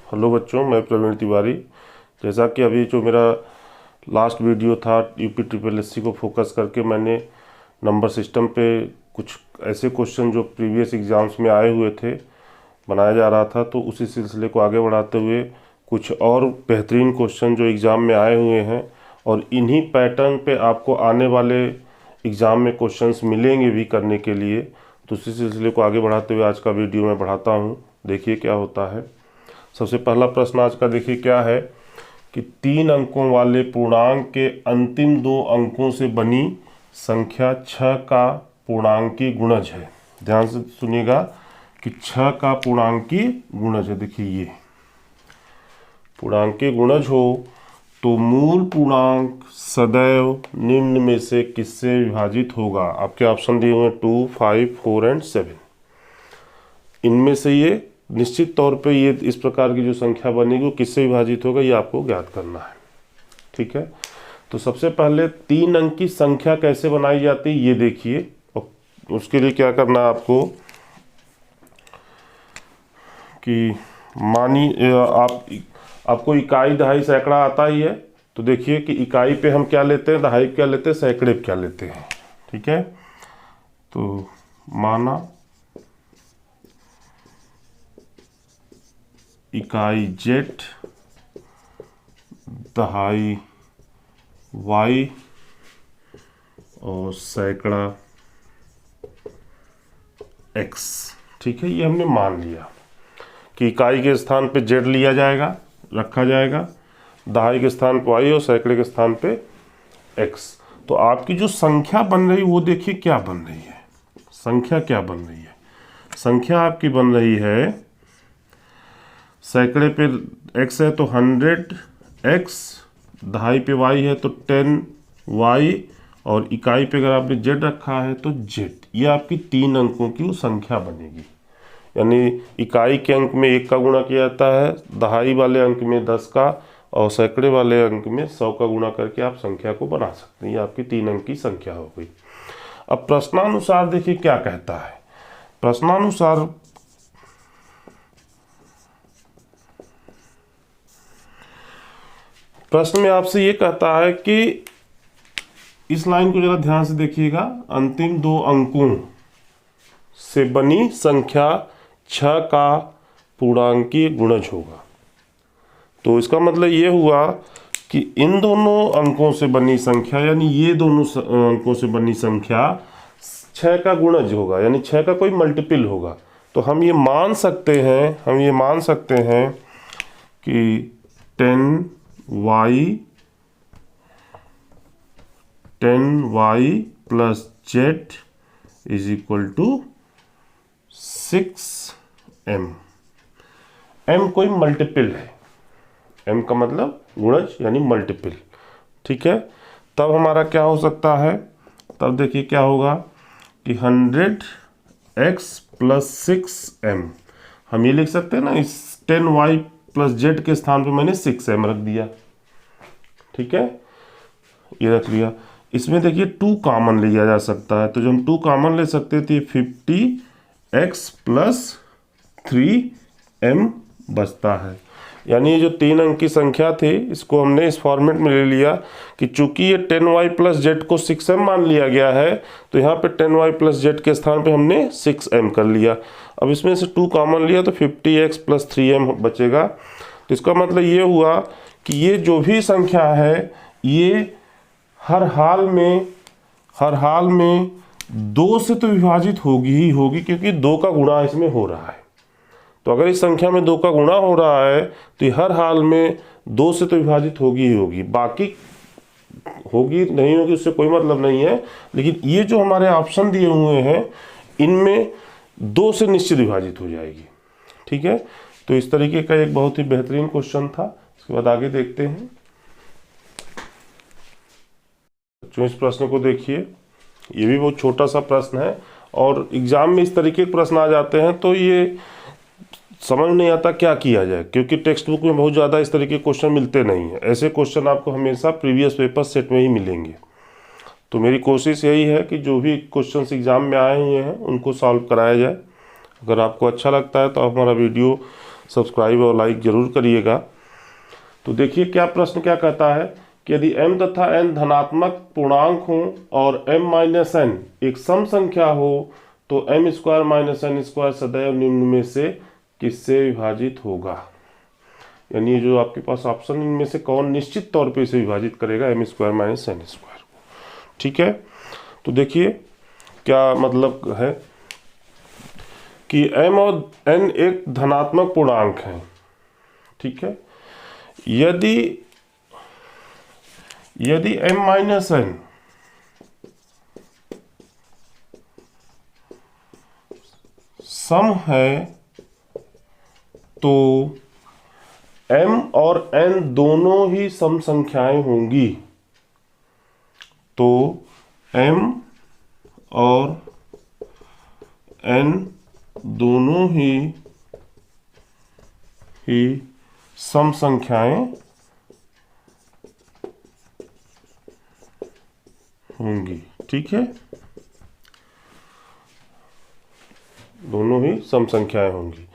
Hello बच्चों, मैं प्रवीण तिवारी। जैसा कि अभी जो मेरा लास्ट वीडियो था यूपी ट्रिपल एससी को फोकस करके मैंने नंबर सिस्टम पे कुछ ऐसे क्वेश्चन जो प्रीवियस एग्ज़ाम्स में आए हुए थे बनाया जा रहा था, तो उसी सिलसिले को आगे बढ़ाते हुए कुछ और बेहतरीन क्वेश्चन जो एग्ज़ाम में आए हुए हैं और इन्हीं पैटर्न पे आपको आने वाले एग्ज़ाम में क्वेश्चंस मिलेंगे भी करने के लिए, तो उसी सिलसिले को आगे बढ़ाते हुए आज का वीडियो मैं बढ़ाता हूँ। देखिए क्या होता है। सबसे पहला प्रश्न आज का देखिए क्या है कि 3 अंकों वाले पूर्णांक के अंतिम 2 अंकों से बनी संख्या 6 का पूर्णांकी गुणज है। ध्यान से सुनिएगा कि 6 का पूर्णांकी गुणज है। देखिए ये पूर्णांकी गुणज हो तो मूल पूर्णांक सदैव निम्न में से किससे विभाजित होगा। आपके ऑप्शन दिए हुए 2, 5, 4 एंड 7। इनमें से ये निश्चित तौर पे ये इस प्रकार की जो संख्या बनेगी वो किससे विभाजित होगा, ये आपको ज्ञात करना है। ठीक है, तो सबसे पहले 3 अंक की संख्या कैसे बनाई जाती है ये देखिए। और उसके लिए क्या करना है आपको कि आपको इकाई, दहाई, सैकड़ा आता ही है। तो देखिए कि इकाई पे हम क्या लेते हैं, दहाई पे क्या लेते हैं, सैकड़े पे क्या लेते हैं। ठीक है, तो माना इकाई जेड, दहाई वाई और सैकड़ा एक्स। ठीक है, ये हमने मान लिया कि इकाई के स्थान पे जेड लिया जाएगा, रखा जाएगा, दहाई के स्थान पे वाई और सैकड़े के स्थान पे एक्स। तो आपकी जो संख्या बन रही वो देखिए क्या बन रही है। संख्या क्या बन रही है, संख्या आपकी बन रही है सैकड़े पे x है तो 100x, दहाई पे y है तो 10y और इकाई पे अगर आपने z रखा है तो z। ये आपकी 3 अंकों की वो संख्या बनेगी। यानी इकाई के अंक में 1 का गुणा किया जाता है, दहाई वाले अंक में 10 का और सैकड़े वाले अंक में 100 का गुणा करके आप संख्या को बना सकते हैं। ये आपकी 3 अंक की संख्या हो गई। अब प्रश्नानुसार देखिए क्या कहता है। प्रश्नानुसार प्रश्न में आपसे ये कहता है कि इस लाइन को जरा ध्यान से देखिएगा। अंतिम 2 अंकों से बनी संख्या 6 का पूर्णांकीय गुणज होगा। तो इसका मतलब ये हुआ कि इन दोनों अंकों से बनी संख्या, यानी ये दोनों अंकों से बनी संख्या 6 का गुणज होगा, यानी 6 का कोई मल्टीपल होगा। तो हम ये मान सकते हैं कि 10y plus z is equal to 6m। m कोई मल्टीपल है, m का मतलब गुणज यानी मल्टीपल। ठीक है, तब हमारा क्या हो सकता है, तब देखिए क्या होगा कि 100x प्लस 6m। हम ये लिख सकते हैं ना, इस 10y प्लस z के स्थान पे मैंने 6m रख दिया। ठीक है, ये रख लिया। इसमें देखिए 2 कॉमन लिया जा सकता है, तो जब हम 2 कॉमन ले सकते थे 50x प्लस 3m बचता है। यानी ये जो 3 अंक की संख्या थी इसको हमने इस फॉर्मेट में ले लिया कि चूंकि ये 10y प्लस जेड को 6m मान लिया गया है, तो यहाँ पे 10y प्लस जेड के स्थान पे हमने 6m कर लिया। अब इसमें से 2 कॉमन लिया तो 50x प्लस 3m बचेगा। तो इसका मतलब ये हुआ कि ये जो भी संख्या है ये हर हाल में 2 से तो विभाजित होगी ही होगी, क्योंकि 2 का गुणा इसमें हो रहा है। तो अगर इस संख्या में 2 का गुणा हो रहा है तो ये हर हाल में 2 से तो विभाजित होगी ही होगी। बाकी होगी नहीं होगी उससे कोई मतलब नहीं है, लेकिन ये जो हमारे ऑप्शन दिए हुए हैं इनमें 2 से निश्चित विभाजित हो जाएगी। ठीक है, तो इस तरीके का एक बहुत ही बेहतरीन क्वेश्चन था। इसके बाद आगे देखते हैं। जो इस प्रश्न को देखिए, ये भी बहुत छोटा सा प्रश्न है और एग्जाम में इस तरीके के प्रश्न आ जाते हैं तो ये समझ नहीं आता क्या किया जाए, क्योंकि टेक्स्ट बुक में बहुत ज़्यादा इस तरीके के क्वेश्चन मिलते नहीं हैं। ऐसे क्वेश्चन आपको हमेशा प्रीवियस पेपर सेट में ही मिलेंगे। तो मेरी कोशिश यही है कि जो भी क्वेश्चन एग्जाम में आए हुए हैं उनको सॉल्व कराया जाए। अगर आपको अच्छा लगता है तो आप हमारा वीडियो सब्सक्राइब और लाइक जरूर करिएगा। तो देखिए क्या प्रश्न क्या कहता है कि यदि m तथा n धनात्मक पूर्णांक हो और m माइनस n एक सम संख्या हो तो m square minus n square सदैव निम्न में से किससे विभाजित होगा। यानी ये जो आपके पास ऑप्शन इनमें से कौन निश्चित तौर पे इसे विभाजित करेगा m square minus n square को। ठीक है, तो देखिए क्या मतलब है कि m और n एक धनात्मक पूर्णांक है। ठीक है, यदि m माइनस n सम है तो m और n दोनों ही सम संख्याएं होंगी। तो m और n दोनों ही सम संख्याएं होंगी। ठीक है, दोनों ही सम संख्याएं होंगी।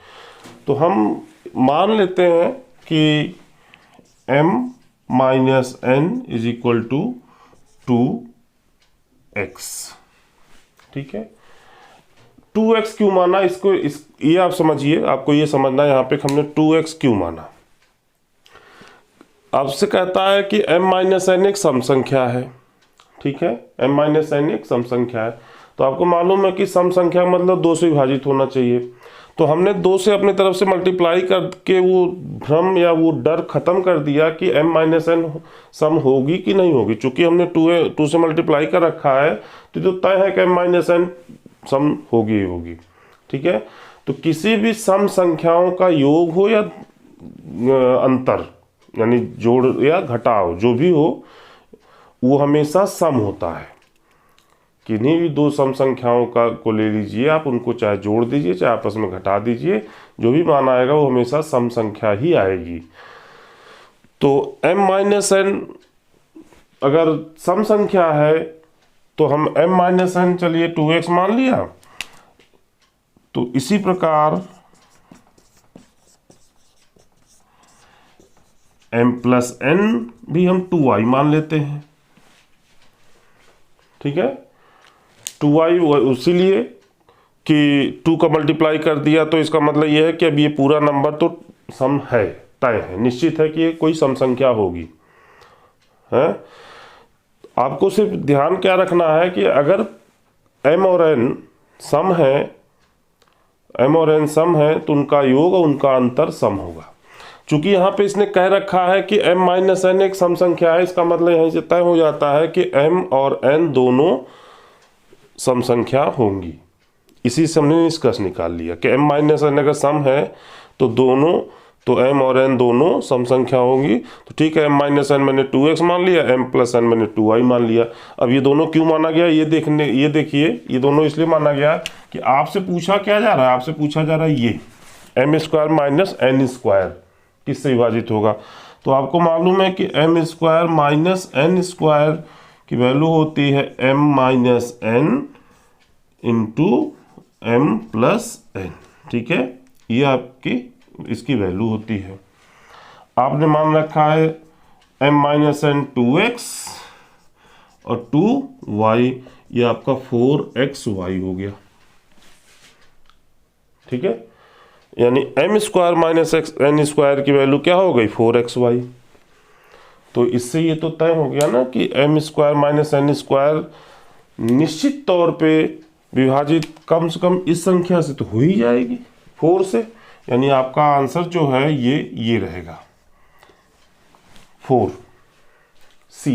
तो हम मान लेते हैं कि m minus n is equal to 2x। ठीक है, 2x क्यों माना इसको, ये आप समझिए, आपको ये समझना है यहाँ पे हमने 2x क्यों माना। आपसे कहता है कि m माइनस n एक सम संख्या है। ठीक है, m माइनस n एक सम संख्या है, तो आपको मालूम है कि सम संख्या मतलब 2 से विभाजित होना चाहिए। तो हमने 2 से अपनी तरफ से मल्टीप्लाई करके वो भ्रम या वो डर खत्म कर दिया कि m माइनस n सम होगी कि नहीं होगी। चूंकि हमने 2 से मल्टीप्लाई कर रखा है तो तय है कि m माइनस n सम होगी ही होगी। ठीक है, तो किसी भी सम संख्याओं का योग हो या अंतर यानी जोड़ या घटाव जो भी हो वो हमेशा सम होता है। किन्हीं भी 2 सम संख्याओं का को ले लीजिए आप, उनको चाहे जोड़ दीजिए चाहे आपस में घटा दीजिए, जो भी मान आएगा वो हमेशा सम संख्या ही आएगी। तो m माइनस n अगर सम संख्या है तो हम m माइनस n चलिए 2x मान लिया। तो इसी प्रकार m प्लस n भी हम 2y मान लेते हैं। ठीक है, 2y इसीलिए कि 2 का मल्टीप्लाई कर दिया तो इसका मतलब यह है कि अब ये पूरा नंबर तो सम है, तय है, निश्चित है कि ये कोई सम संख्या होगी। है, आपको सिर्फ ध्यान क्या रखना है कि अगर m और n सम है, m और n सम है तो उनका योग और उनका अंतर सम होगा। चूंकि यहाँ पे इसने कह रखा है कि m माइनस n एक सम संख्या है, इसका मतलब यहीं से तय हो जाता है कि m और n दोनों सम संख्या होंगी। इसी से हमने निष्कर्ष निकाल लिया कि m माइनस n अगर सम है तो m और n दोनों सम संख्या होंगी। तो ठीक है, m माइनस n मैंने 2x मान लिया, m प्लस n मैंने 2y मान लिया। अब ये दोनों क्यों माना गया ये देखिए, ये दोनों इसलिए माना गया कि आपसे पूछा क्या जा रहा है, आपसे पूछा जा रहा है ये m square minus n square किससे विभाजित होगा। तो आपको मालूम है कि m square minus n square की वैल्यू होती है m minus n into m plus n। ठीक है, ये आपकी इसकी वैल्यू होती है। आपने मान रखा है m माइनस n 2x और 2y, ये आपका 4xy हो गया। ठीक है, यानी m square minus n square की वैल्यू क्या हो गई 4xy। तो इससे ये तो तय हो गया ना कि m square minus n square निश्चित तौर पे विभाजित कम से कम इस संख्या से तो हो ही जाएगी 4 से। यानी आपका आंसर जो है ये रहेगा 4C।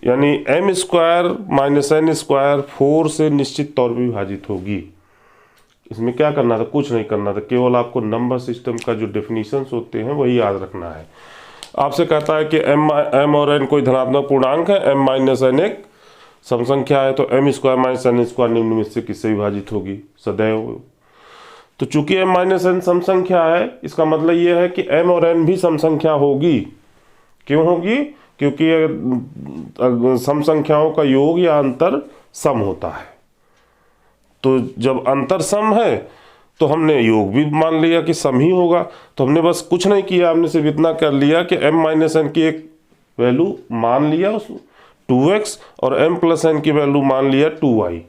यानी m square minus n square 4 से निश्चित तौर पे विभाजित होगी। इसमें क्या करना था, कुछ नहीं करना था, केवल आपको नंबर सिस्टम का जो डेफिनेशंस होते हैं वही याद रखना है। आपसे कहता है कि m और n कोई धनात्मक पूर्णांक है, m माइनस n एक सम संख्या है, तो m square minus n square निम्न में से किससे विभाजित होगी, सदैव। तो चूंकि m माइनस n सम संख्या है, इसका मतलब यह है कि m और n भी सम संख्या होगी। क्यों होगी, क्योंकि सम संख्याओं का योग या अंतर सम होता है। तो जब अंतर सम है तो हमने योग भी मान लिया कि सम ही होगा। तो हमने बस कुछ नहीं किया, हमने सिर्फ इतना कर लिया कि m माइनस एन की एक वैल्यू मान लिया उस 2x और m प्लस एन की वैल्यू मान लिया 2y।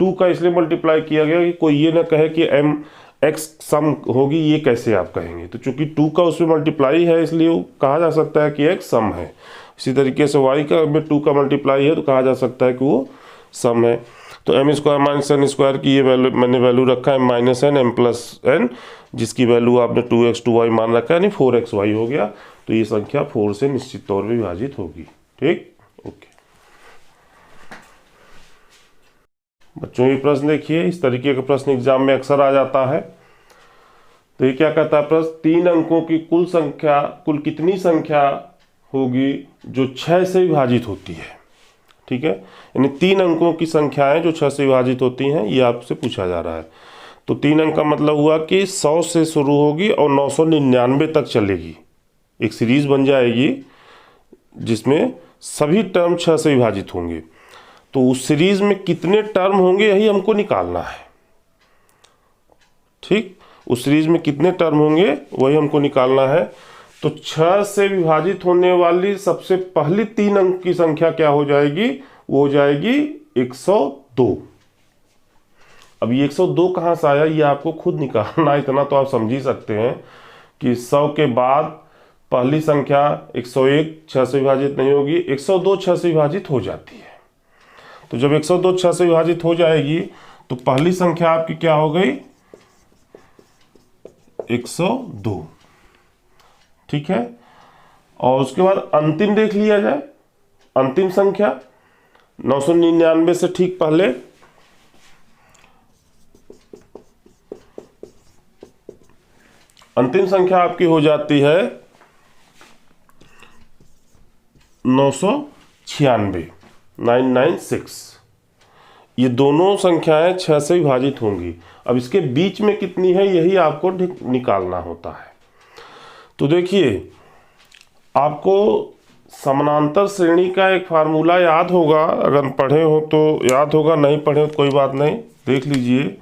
2 का इसलिए मल्टीप्लाई किया गया कि कोई ये ना कहे कि m x सम होगी, ये कैसे आप कहेंगे। तो चूंकि 2 का उसमें मल्टीप्लाई है इसलिए वो कहा जा सकता है कि x सम है। इसी तरीके से y का में 2 का मल्टीप्लाई है तो कहा जा सकता है कि वो सम है। तो m square minus n square की ये वैल्यू मैंने वैल्यू रखा है minus n m plus n, जिसकी वैल्यू आपने 2x 2y मान रखा है, यानी 4xy हो गया। तो ये संख्या 4 से निश्चित तौर पर विभाजित होगी। ठीक, ओके बच्चों, ये प्रश्न देखिए, इस तरीके का प्रश्न एग्जाम में अक्सर आ जाता है। तो ये क्या कहता है प्रश्न, 3 अंकों की कुल संख्या, कुल कितनी संख्या होगी जो 6 से विभाजित होती है। ठीक है, यानी 3 अंकों की संख्याएं जो 6 से विभाजित होती हैं, ये आपसे पूछा जा रहा है। तो 3 अंक का मतलब हुआ कि 100 से शुरू होगी और 999 तक चलेगी। एक सीरीज बन जाएगी जिसमें सभी टर्म 6 से विभाजित होंगे। तो उस सीरीज में कितने टर्म होंगे यही हमको निकालना है। ठीक, उस सीरीज में कितने टर्म होंगे वही हमको निकालना है। तो 6 से विभाजित होने वाली सबसे पहली 3 अंक की संख्या क्या हो जाएगी, वो हो जाएगी 102। अब ये 102 कहाँ से आया ये आपको खुद निकालना, इतना तो आप समझ ही सकते हैं कि 100 के बाद पहली संख्या 101 6 से विभाजित नहीं होगी, 102 6 से विभाजित हो जाती है। तो जब 102 6 से विभाजित हो जाएगी तो पहली संख्या आपकी क्या हो गई, 102। ठीक है, और उसके बाद अंतिम देख लिया जाए, अंतिम संख्या 999 से ठीक पहले अंतिम संख्या आपकी हो जाती है 996, 996। ये दोनों संख्याएं 6 से विभाजित होंगी। अब इसके बीच में कितनी है यही आपको निकालना होता है। तो देखिए, आपको समानांतर श्रेणी का एक फार्मूला याद होगा, अगर पढ़े हो तो याद होगा, नहीं पढ़े हो तो कोई बात नहीं, देख लीजिए।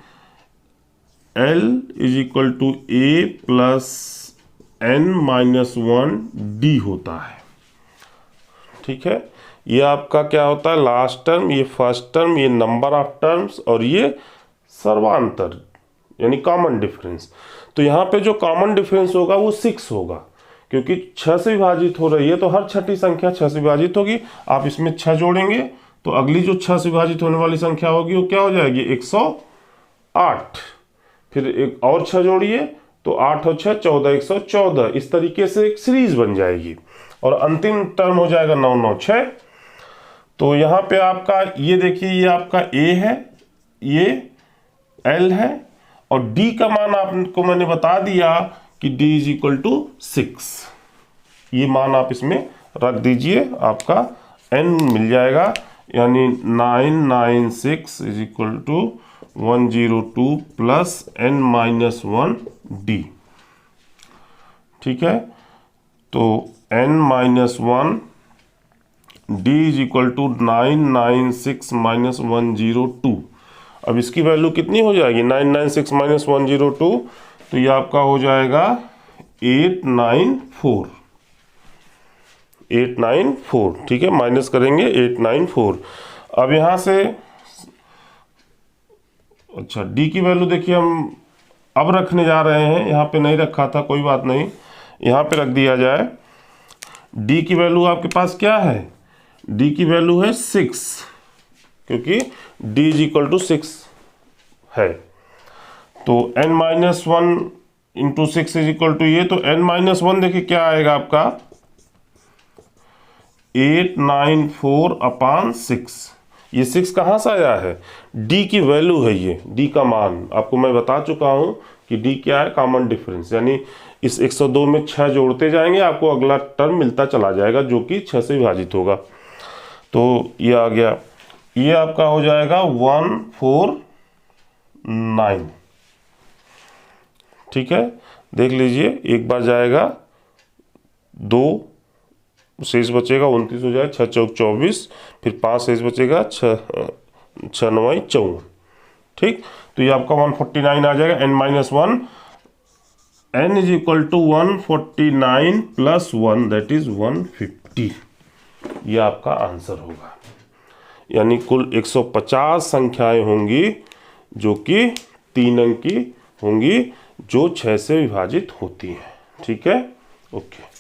L is equal to a plus n minus 1 d होता है। ठीक है, ये आपका क्या होता है, लास्ट टर्म, ये फर्स्ट टर्म, ये नंबर ऑफ टर्म्स और ये सर्वांतर यानी कॉमन डिफरेंस। तो यहाँ पे जो कॉमन डिफरेंस होगा वो 6 होगा, क्योंकि 6 से विभाजित हो रही है तो हर छठी संख्या 6 से विभाजित होगी। आप इसमें 6 जोड़ेंगे तो अगली जो 6 से विभाजित होने वाली संख्या होगी वो क्या हो जाएगी, 108। फिर एक और 6 जोड़िए तो 8 और 6 14, 114। इस तरीके से एक सीरीज बन जाएगी और अंतिम टर्म हो जाएगा 996। तो यहाँ पे आपका ये देखिए, ये आपका A है, ये L है और D का मान आपको मैंने बता दिया कि D इज इक्वल टू 6। ये मान आप इसमें रख दीजिए, आपका N मिल जाएगा, यानी 996 is equal to 102 plus N minus 1 D। ठीक है, तो N minus 1 D is equal to 996 minus 102। अब इसकी वैल्यू कितनी हो जाएगी, 996 माइनस 102, तो ये आपका हो जाएगा 894। 894, ठीक है, माइनस करेंगे 894। अब यहाँ से अच्छा D की वैल्यू देखिए हम अब रखने जा रहे हैं, यहाँ पे नहीं रखा था, कोई बात नहीं, यहाँ पे रख दिया जाए। D की वैल्यू आपके पास क्या है, D की वैल्यू है 6, क्योंकि D इज इक्वल टू 6 है। तो n minus 1 into 6 is equal to ये, तो n माइनस 1 देखिए क्या आएगा आपका 894 अपान 6। ये 6 कहाँ से आया है, D की वैल्यू है, ये D का मान आपको मैं बता चुका हूँ कि D क्या है, कॉमन डिफरेंस, यानी इस 102 में 6 जोड़ते जाएंगे आपको अगला टर्म मिलता चला जाएगा जो कि 6 से विभाजित होगा। तो ये आ गया, ये आपका हो जाएगा 149। ठीक है, देख लीजिए, एक बार जाएगा 2 शेष बचेगा, 29 हो जाएगा, 6 चौक 24, फिर 5 शेष बचेगा, 6 9 54। ठीक, तो ये आपका 149 आ जाएगा, n-1, n is equal to 149 plus 1 that is 150। ये आपका आंसर होगा। यानी कुल 150 संख्याएं होंगी जो कि 3 अंक की होंगी, जो 6 से विभाजित होती हैं। ठीक है, ओके।